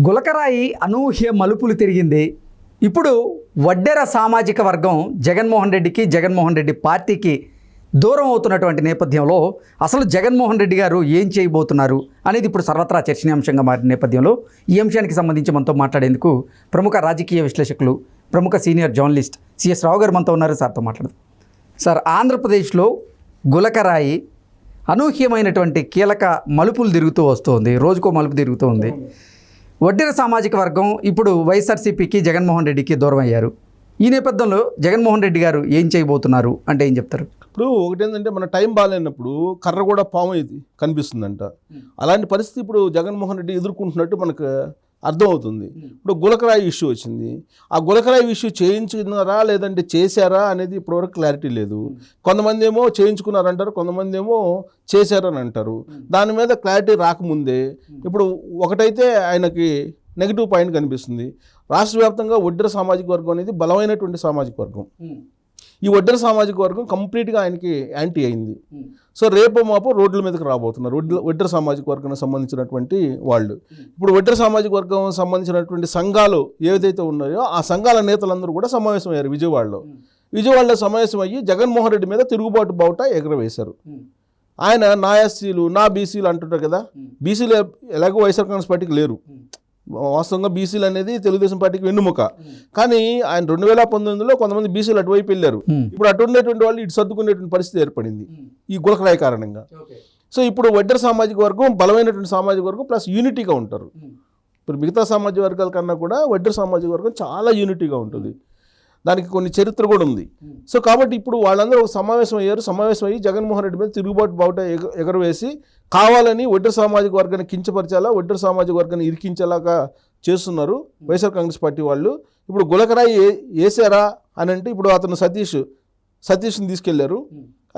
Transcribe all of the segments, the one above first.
గులకరాయి అనూహ్య మలుపులు తిరిగింది. ఇప్పుడు వడ్డెర సామాజిక వర్గం జగన్మోహన్ రెడ్డి పార్టీకి దూరం అవుతున్నటువంటి నేపథ్యంలో అసలు జగన్మోహన్ రెడ్డి గారు ఏం చేయబోతున్నారు అనేది ఇప్పుడు సర్వత్రా చర్చనీయాంశంగా మారిన నేపథ్యంలో ఈ అంశానికి సంబంధించి మనతో మాట్లాడేందుకు ప్రముఖ రాజకీయ విశ్లేషకులు, ప్రముఖ సీనియర్ జర్నలిస్ట్ సిఎస్ రావు గారు మనతో ఉన్నారు. సార్తో మాట్లాడదాం. సార్, ఆంధ్రప్రదేశ్లో గులకరాయి అనూహ్యమైనటువంటి కీలక మలుపులు తిరుగుతూ వస్తుంది. రోజుకో మలుపు తిరుగుతూ ఉంది. వడ్డెర సామాజిక వర్గం ఇప్పుడు వైఎస్ఆర్సీపీకి జగన్మోహన్ రెడ్డికి దూరం అయ్యారు. ఈ నేపథ్యంలో జగన్మోహన్ రెడ్డి గారు ఏం చేయబోతున్నారు అంటే ఏం చెప్తారు? ఇప్పుడు ఒకటి ఏంటంటే, మన టైం బాగాలేనప్పుడు కర్ర కూడా పాము ఇది కనిపిస్తుందంట. అలాంటి పరిస్థితి ఇప్పుడు జగన్మోహన్ రెడ్డి ఎదుర్కొంటున్నట్టు మనకు అర్థమవుతుంది. ఇప్పుడు గులకరాయి ఇష్యూ వచ్చింది. ఆ గులకరాయి ఇష్యూ చేయించుకున్నారా లేదంటే చేశారా అనేది ఇప్పటివరకు క్లారిటీ లేదు. కొంతమంది ఏమో చేయించుకున్నారంటారు, కొంతమంది ఏమో చేశారని అంటారు. దాని మీద క్లారిటీ రాకముందే ఇప్పుడు ఒకటైతే ఆయనకి నెగిటివ్ పాయింట్ కనిపిస్తుంది. రాష్ట్ర వ్యాప్తంగా వడ్డెర సామాజిక వర్గం అనేది బలమైనటువంటి సామాజిక వర్గం. ఈ వడ్డెర సామాజిక వర్గం కంప్లీట్గా ఆయనకి యాంటీ అయింది. సో రేపో మాపో రోడ్ల మీదకి రాబోతున్నారు వడ్డెర సామాజిక వర్గానికి సంబంధించినటువంటి వాళ్ళు. ఇప్పుడు వడ్డెర సామాజిక వర్గం సంబంధించినటువంటి సంఘాలు ఏదైతే ఉన్నాయో ఆ సంఘాల నేతలందరూ కూడా సమావేశమయ్యారు విజయవాడలో సమావేశం అయ్యి జగన్మోహన్ రెడ్డి మీద తిరుగుబాటు బావుట ఎగరవేశారు. ఆయన నా ఎస్సీలు, నా బీసీలు అంటుంటారు కదా. బీసీలు ఎలాగో వైఎస్ఆర్ కాంగ్రెస్ పార్టీకి లేరు. వాస్తవంగా బీసీలు అనేది తెలుగుదేశం పార్టీకి వెన్నుముక. కానీ ఆయన 2019లో కొంతమంది బీసీలు అటువైపు వెళ్ళారు. ఇప్పుడు అటు ఉండేటువంటి వాళ్ళు ఇటు సర్దుకునేటువంటి పరిస్థితి ఏర్పడింది ఈ గులకరాయి కారణంగా. సో ఇప్పుడు వడ్డెర సామాజిక వర్గం బలమైనటువంటి సామాజిక వర్గం ప్లస్ యూనిటీగా ఉంటారు. ఇప్పుడు మిగతా సామాజిక వర్గాల కన్నా కూడా వడ్డెర సామాజిక వర్గం చాలా యూనిటీగా ఉంటుంది. దానికి కొన్ని చరిత్ర కూడా ఉంది. సో కాబట్టి ఇప్పుడు వాళ్ళందరూ ఒక సమావేశం అయ్యి జగన్మోహన్ రెడ్డి మీద తిరుగుబాటు బావుట ఎగరవేసి కావాలని వడ్డెర సామాజిక వర్గాన్ని కించపరిచేలా, వడ్డెర సామాజిక వర్గాన్ని ఇరికించేలాగా చేస్తున్నారు వైఎస్ఆర్ కాంగ్రెస్ పార్టీ వాళ్ళు. ఇప్పుడు గులకరాయి వేసారా అని అంటే ఇప్పుడు అతను సతీష్ని తీసుకెళ్లారు.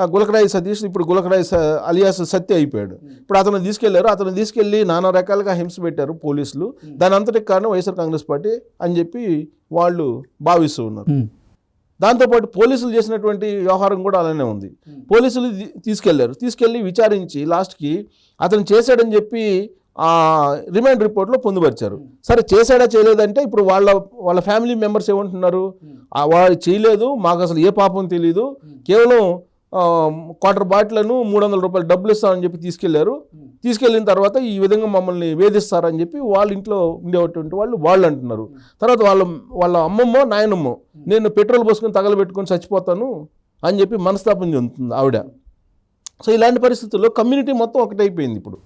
ఆ గులకరాయి సతీష్ ఇప్పుడు గులకరాయి అలియాస్ సత్య అయిపోయాడు. ఇప్పుడు అతను తీసుకెళ్లి నానా రకాలుగా హింస పెట్టారు పోలీసులు. దాని అంతటికి కారణం వైఎస్ఆర్ కాంగ్రెస్ పార్టీ అని చెప్పి వాళ్ళు భావిస్తూ ఉన్నారు. దాంతోపాటు పోలీసులు చేసినటువంటి వ్యవహారం కూడా అలానే ఉంది. పోలీసులు తీసుకెళ్లి విచారించి లాస్ట్కి అతను చేశాడని చెప్పి ఆ రిమాండ్ రిపోర్ట్లో పొందుపరిచారు. సరే, చేశాడా చేయలేదంటే ఇప్పుడు వాళ్ళ ఫ్యామిలీ మెంబర్స్ ఏమంటున్నారు, వాళ్ళు చేయలేదు, మాకు అసలు ఏ పాపం తెలీదు, కేవలం క్వార్టర్ బాటిలను 300 రూపాయలు డబ్బులు ఇస్తామని చెప్పి తీసుకెళ్ళిన తర్వాత ఈ విధంగా మమ్మల్ని వేధిస్తారని చెప్పి వాళ్ళ ఇంట్లో ఉండేటువంటి వాళ్ళు అంటున్నారు. తర్వాత వాళ్ళ అమ్మమ్మో నాయనమ్మో నేను పెట్రోల్ పోసుకొని తగలబెట్టుకొని చచ్చిపోతాను అని చెప్పి మనస్తాపం చెందుతుంది ఆవిడ. సో ఇలాంటి పరిస్థితుల్లో కమ్యూనిటీ మొత్తం ఒకటైపోయింది. ఇప్పుడు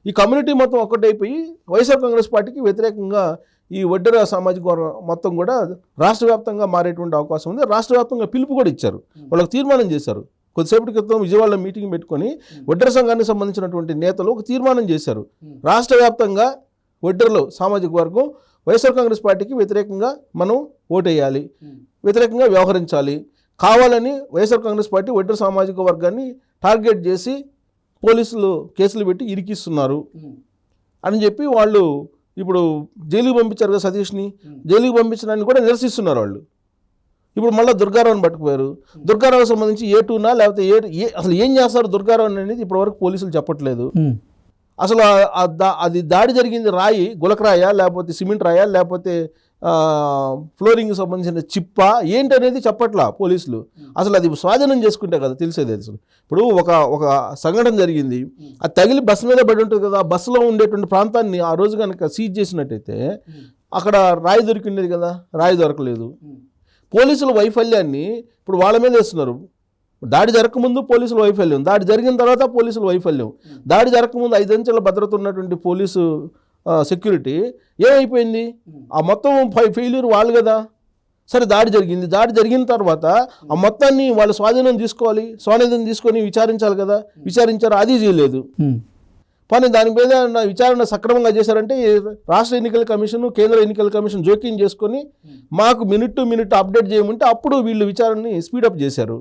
ఈ కమ్యూనిటీ మొత్తం ఒకటైపోయి వైఎస్ఆర్ కాంగ్రెస్ పార్టీకి వ్యతిరేకంగా ఈ వడ్డెర సామాజిక వర్గం మొత్తం కూడా రాష్ట్ర వ్యాప్తంగా మారేటువంటి అవకాశం ఉంది. రాష్ట్ర వ్యాప్తంగా పిలుపు కూడా ఇచ్చారు, వాళ్ళకి తీర్మానం చేశారు. కొద్దిసేపటి క్రితం విజయవాడలో మీటింగ్ పెట్టుకొని వడ్డెర సంఘానికి సంబంధించినటువంటి నేతలు ఒక తీర్మానం చేశారు. రాష్ట్ర వ్యాప్తంగా వడ్డెరలో సామాజిక వర్గం వైఎస్ఆర్ కాంగ్రెస్ పార్టీకి వ్యతిరేకంగా మనం ఓటేయాలి, వ్యతిరేకంగా వ్యవహరించాలి, కావాలని వైఎస్ఆర్ కాంగ్రెస్ పార్టీ వడ్డెర సామాజిక వర్గాన్ని టార్గెట్ చేసి పోలీసులు కేసులు పెట్టి ఇరికిస్తున్నారు అని చెప్పి వాళ్ళు ఇప్పుడు జైలుకి పంపించారు కదా సతీష్ని. జైలుకి పంపించడాన్ని కూడా నిరసిస్తున్నారు వాళ్ళు. ఇప్పుడు మళ్ళీ దుర్గారావుని పట్టుకుపోయారు. దుర్గారావు సంబంధించి ఏ2నా లేకపోతే అసలు ఏం చేస్తారు దుర్గారావు అనేది ఇప్పటివరకు పోలీసులు చెప్పట్లేదు. అసలు అది దాడి జరిగింది రాయి, గులకరాయా లేకపోతే సిమెంట్ రాయా లేకపోతే ఫ్లోరింగ్ సంబంధించిన చిప్పా ఏంటనేది చెప్పట్లా పోలీసులు. అసలు అది స్వాధీనం చేసుకుంటే కదా తెలిసేది. అసలు ఇప్పుడు ఒక సంఘటన జరిగింది, అది తగిలి బస్సు మీద పడి ఉంటుంది కదా, బస్సులో ఉండేటువంటి ప్రాంతాన్ని ఆ రోజు కనుక సీజ్ చేసినట్టయితే అక్కడ రాయి దొరికిండేది కదా, రాయి దొరకలేదు. పోలీసుల వైఫల్యాన్ని ఇప్పుడు వాళ్ళ మీద వేస్తున్నారు. దాడి జరగకముందు పోలీసుల వైఫల్యం, దాడి జరిగిన తర్వాత పోలీసుల వైఫల్యం. దాడి జరగకముందు 5 అంచెల భద్రత ఉన్నటువంటి పోలీసు సెక్యూరిటీ ఏమైపోయింది? ఆ మొత్తం ఫెయిల్యూర్ వాళ్ళు కదా. సరే, దాడి జరిగిన తర్వాత ఆ మొత్తాన్ని వాళ్ళు స్వాధీనం తీసుకొని విచారించాలి కదా. విచారించారు, అది చేయలేదు. కానీ దాని మీద విచారణ సక్రమంగా చేశారంటే రాష్ట్ర ఎన్నికల కమిషన్, కేంద్ర ఎన్నికల కమిషన్ జోక్యం చేసుకొని మాకు మినిట్ టు మినిట్ అప్డేట్ చేయమంటే అప్పుడు వీళ్ళు విచారణని స్పీడప్ చేశారు.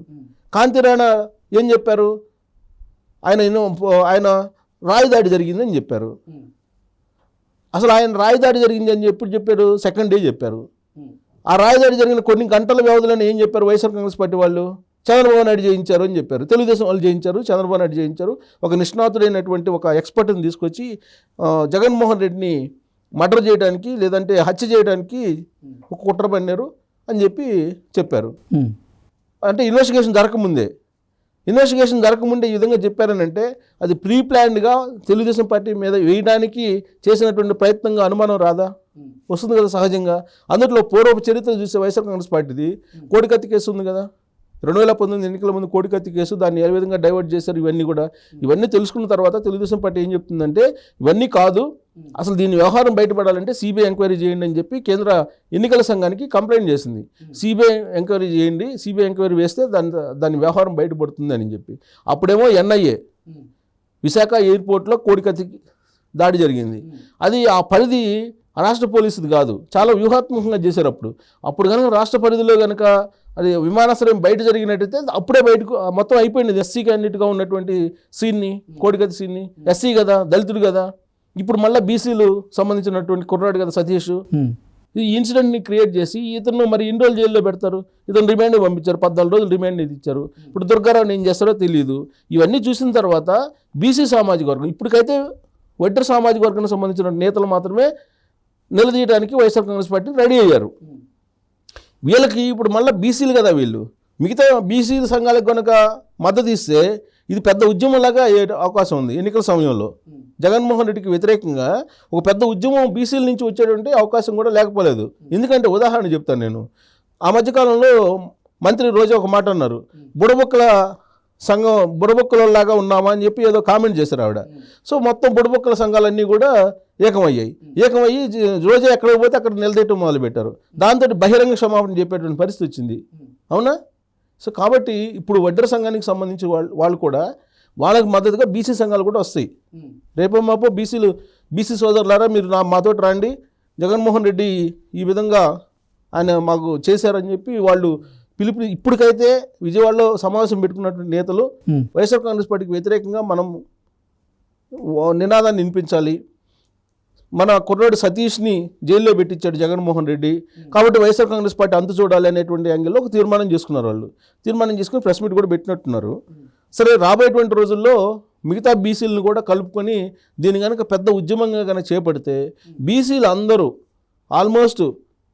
కాంతిరాణ ఏం చెప్పారు? ఆయన రాయిదాడి జరిగిందని చెప్పారు. అసలు ఆయన రాయిదాడి జరిగింది అని ఎప్పుడు చెప్పారు? సెకండ్ డే చెప్పారు. ఆ రాయిదాడి జరిగిన కొన్ని గంటల వ్యవధిలోనే ఏం చెప్పారు వైఎస్ఆర్ కాంగ్రెస్ పార్టీ వాళ్ళు? చంద్రబాబు నాయుడు చేయించారు అని చెప్పారు. తెలుగుదేశం వాళ్ళు చేయించారు, చంద్రబాబు నాయుడు చేయించారు. ఒక నిష్ణాతుడైనటువంటి ఒక ఎక్స్పర్ట్ని తీసుకొచ్చి జగన్మోహన్ రెడ్డిని మర్డర్ చేయడానికి లేదంటే హత్య చేయడానికి ఒక కుట్ర పన్నారు అని చెప్పారు. అంటే ఇన్వెస్టిగేషన్ జరగకముందే ఈ విధంగా చెప్పారని అంటే అది ప్రీ ప్లాన్డ్గా తెలుగుదేశం పార్టీ మీద వేయడానికి చేసినటువంటి ప్రయత్నంగా అనుమానం రాదా? వస్తుంది కదా సహజంగా. అందులో పూర్వపు చరిత్ర చూసే వైఎస్ఆర్ కాంగ్రెస్ పార్టీది కోడికత్తి కేసు ఉంది కదా, 2019 ఎన్నికల ముందు కోడికత్తి కేసు, దాన్ని ఏ విధంగా డైవర్ట్ చేశారు, ఇవన్నీ తెలుసుకున్న తర్వాత తెలుగుదేశం పార్టీ ఏం చెప్తుందంటే ఇవన్నీ కాదు, అసలు దీని వ్యవహారం బయటపడాలంటే సిబిఐ ఎంక్వైరీ చేయండి అని చెప్పి కేంద్ర ఎన్నికల సంఘానికి కంప్లైంట్ చేసింది. సిబిఐ ఎంక్వైరీ చేయండి, సిబిఐ ఎంక్వైరీ వేస్తే దాని వ్యవహారం బయటపడుతుంది అని చెప్పి. అప్పుడేమో ఎన్ఐఏ విశాఖ ఎయిర్పోర్ట్లో కోడికత్తికి దాడి జరిగింది. అది ఆ పరిధి రాష్ట్ర పోలీసుది కాదు, చాలా వ్యూహాత్మకంగా చేశారు. అప్పుడు కనుక రాష్ట్ర పరిధిలో కనుక అది విమానాశ్రయం బయట జరిగినట్టయితే అప్పుడే బయటకు మొత్తం అయిపోయింది. ఎస్సీ క్యాండిడేట్గా ఉన్నటువంటి సీన్ని, కోడికత్తి సీన్ని, ఎస్సీ కదా, దళితుడు కదా, ఇప్పుడు మళ్ళీ బీసీలు సంబంధించినటువంటి కుర్రాడు కదా సతీష్. ఈ ఇన్సిడెంట్ని క్రియేట్ చేసి ఇతను మరి ఇన్ని రోజులు జైల్లో పెడతారు, ఇతను రిమాండ్ పంపించారు, 14 రోజులు రిమాండ్ ఇచ్చారు. ఇప్పుడు దుర్గారావుని ఏం చేస్తారో తెలియదు. ఇవన్నీ చూసిన తర్వాత బీసీ సామాజిక వర్గం, ఇప్పటికైతే వడ్డెర సామాజిక వర్గానికి సంబంధించిన నేతలు మాత్రమే నిలదీయడానికి వైఎస్ఆర్ కాంగ్రెస్ పార్టీ రెడీ అయ్యారు. వీళ్ళకి ఇప్పుడు మళ్ళీ బీసీలు కదా, వీళ్ళు మిగతా బీసీ సంఘాలకు కనుక మద్దతు ఇస్తే ఇది పెద్ద ఉద్యమంలాగా అయ్యే అవకాశం ఉంది. ఎన్నికల సమయంలో జగన్మోహన్ రెడ్డికి వ్యతిరేకంగా ఒక పెద్ద ఉద్యమం బీసీల నుంచి వచ్చేటువంటి అవకాశం కూడా లేకపోలేదు. ఎందుకంటే ఉదాహరణ చెప్తాను నేను. ఆ మధ్యకాలంలో మంత్రి రోజా ఒక మాట అన్నారు, బుడబొక్కల సంఘం బుడబొక్కలలాగా ఉన్నామా అని చెప్పి ఏదో కామెంట్ చేశారు ఆవిడ. సో మొత్తం బుడబొక్కల సంఘాలన్నీ కూడా ఏకమయ్యి రోజా ఎక్కడికి పోతే అక్కడ నిలదీయటం మొదలుపెట్టారు. దాంతో బహిరంగ క్షమాపణ చెప్పేటువంటి పరిస్థితి వచ్చింది. అవునా? సో కాబట్టి ఇప్పుడు వడ్డెర సంఘానికి సంబంధించి వాళ్ళు కూడా వాళ్ళకి మద్దతుగా బీసీ సంఘాలు కూడా వస్తాయి. రేపో మాపో బీసీ సోదరులారా మీరు మాతోటి రండి, జగన్మోహన్ రెడ్డి ఈ విధంగా ఆయన మాకు చేశారని చెప్పి వాళ్ళు పిలుపు. ఇప్పటికైతే విజయవాడలో సమావేశం పెట్టుకున్నటువంటి నేతలు వైఎస్ఆర్ కాంగ్రెస్ పార్టీకి వ్యతిరేకంగా మనం నినాదాన్ని వినిపించాలి, మన కుర్రాడు సతీష్ని జైల్లో పెట్టించాడు జగన్మోహన్ రెడ్డి, కాబట్టి వైఎస్ఆర్ కాంగ్రెస్ పార్టీ అంతు చూడాలి అనేటువంటి యాంగిల్లో ఒక తీర్మానం చేసుకున్నారు. వాళ్ళు తీర్మానం చేసుకుని ప్రెస్ మీట్ కూడా పెట్టినట్టున్నారు. సరే, రాబోయేటువంటి రోజుల్లో మిగతా బీసీలను కూడా కలుపుకొని దీన్ని కనుక పెద్ద ఉద్యమంగా కనుక చేపడితే బీసీలు అందరూ ఆల్మోస్ట్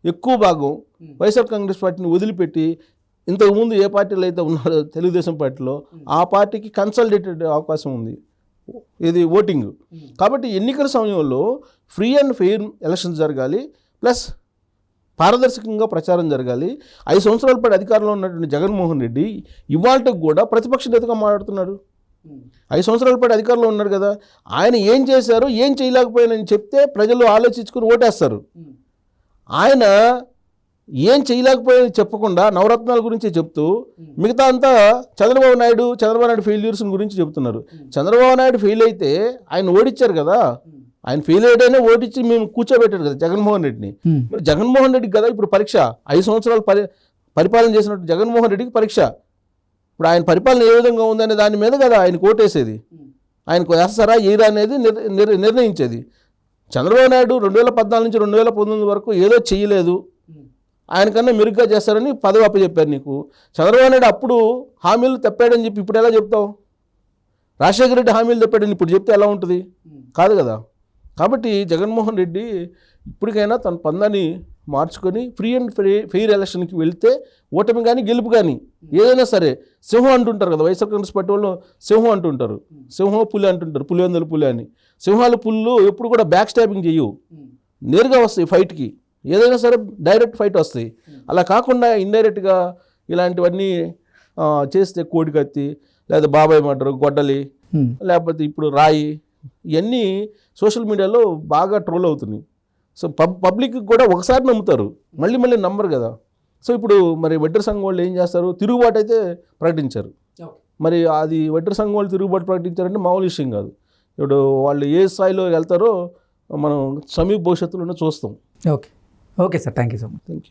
ఎక్కువ భాగం వైఎస్ఆర్ కాంగ్రెస్ పార్టీని వదిలిపెట్టి ఇంతకుముందు ఏ పార్టీలో అయితే ఉన్నారో తెలుగుదేశం పార్టీలో ఆ పార్టీకి కన్సల్టేటెడ్ అవకాశం ఉంది ఇది ఓటింగ్. కాబట్టి ఎన్నికల సమయంలో ఫ్రీ అండ్ ఫెయిర్ ఎలక్షన్స్ జరగాలి, ప్లస్ పారదర్శకంగా ప్రచారం జరగాలి. 5 సంవత్సరాల పాటు అధికారంలో ఉన్నటువంటి జగన్మోహన్ రెడ్డి ఇవాళకి కూడా ప్రతిపక్ష నేతగా మాట్లాడుతున్నాడు. 5 సంవత్సరాల పాటు అధికారంలో ఉన్నాడు కదా, ఆయన ఏం చేశారు, ఏం చేయలేకపోయానని చెప్తే ప్రజలు ఆలోచించుకుని ఓటేస్తారు. ఆయన ఏం చేయలేకపోయాని చెప్పకుండా నవరత్నాల గురించి చెప్తూ మిగతా అంతా చంద్రబాబు నాయుడు ఫెయిల్యూర్స్ గురించి చెప్తున్నారు. చంద్రబాబు నాయుడు ఫెయిల్ అయితే ఆయన ఓడించారు కదా, ఆయన ఫెయిల్ అయ్యాడనే ఓడించి మేము కూర్చోబెట్టారు కదా జగన్మోహన్ రెడ్డిని. మరి జగన్మోహన్ రెడ్డికి కదా ఇప్పుడు పరీక్ష, 5 సంవత్సరాలు పరిపాలన చేసినట్టు జగన్మోహన్ రెడ్డికి పరీక్ష. ఇప్పుడు ఆయన పరిపాలన ఏ విధంగా ఉందనే దాని మీద కదా ఆయన ఓటేసేది, ఆయనకు వేస్తారా ఏరా అనేది నిర్ణయించేది. చంద్రబాబు నాయుడు 2014 నుంచి 2019 వరకు ఏదో చేయలేదు, ఆయనకన్నా మెరుగ్గా చేస్తారని పదవి అప్పచెప్పారు నీకు. చంద్రబాబు నాయుడు అప్పుడు హామీలు తప్పాడని చెప్పి ఇప్పుడు ఎలా చెప్తావు? రాజశేఖర రెడ్డి హామీలు తప్పాడని ఇప్పుడు చెప్తే ఎలా ఉంటుంది? కాదు కదా. కాబట్టి జగన్మోహన్ రెడ్డి ఇప్పటికైనా తన పందాన్ని మార్చుకొని ఫ్రీ అండ్ ఫెయిర్ ఎలక్షన్కి వెళ్తే ఓటమి కానీ గెలుపు కానీ ఏదైనా సరే, సింహం అంటుంటారు కదా వైఎస్ఆర్ కాంగ్రెస్ పార్టీ వాళ్ళు, సింహం అంటుంటారు, సింహం పులి అంటుంటారు, పులివెందుల పులి అని. సింహాలు పుల్లు ఎప్పుడు కూడా బ్యాక్ స్టాపింగ్ చేయవు, నేరుగా వస్తాయి ఫైట్కి, ఏదైనా సరే డైరెక్ట్ ఫైట్ వస్తాయి. అలా కాకుండా ఇండైరెక్ట్గా ఇలాంటివన్నీ చేస్తే కోడికత్తి లేదా బాబాయ్ మర్డర్, గొడ్డలి, లేకపోతే ఇప్పుడు రాయి, ఇవన్నీ సోషల్ మీడియాలో బాగా ట్రోల్ అవుతున్నాయి. సో పబ్లిక్ కూడా ఒకసారి నమ్ముతారు, మళ్ళీ నమ్మరు కదా. సో ఇప్పుడు మరి వడ్డెర సంఘం వాళ్ళు ఏం చేస్తారు, తిరుగుబాటు అయితే ప్రకటించారు. మరి అది వడ్డెర సంఘం వాళ్ళు తిరుగుబాటు ప్రకటించారంటే మామూలు విషయం కాదు. ఇప్పుడు వాళ్ళు ఏ స్థాయిలో వెళ్తారో మనం సమీప భవిష్యత్తులోనే చూస్తాం. Okay sir, thank you so much. Thank you.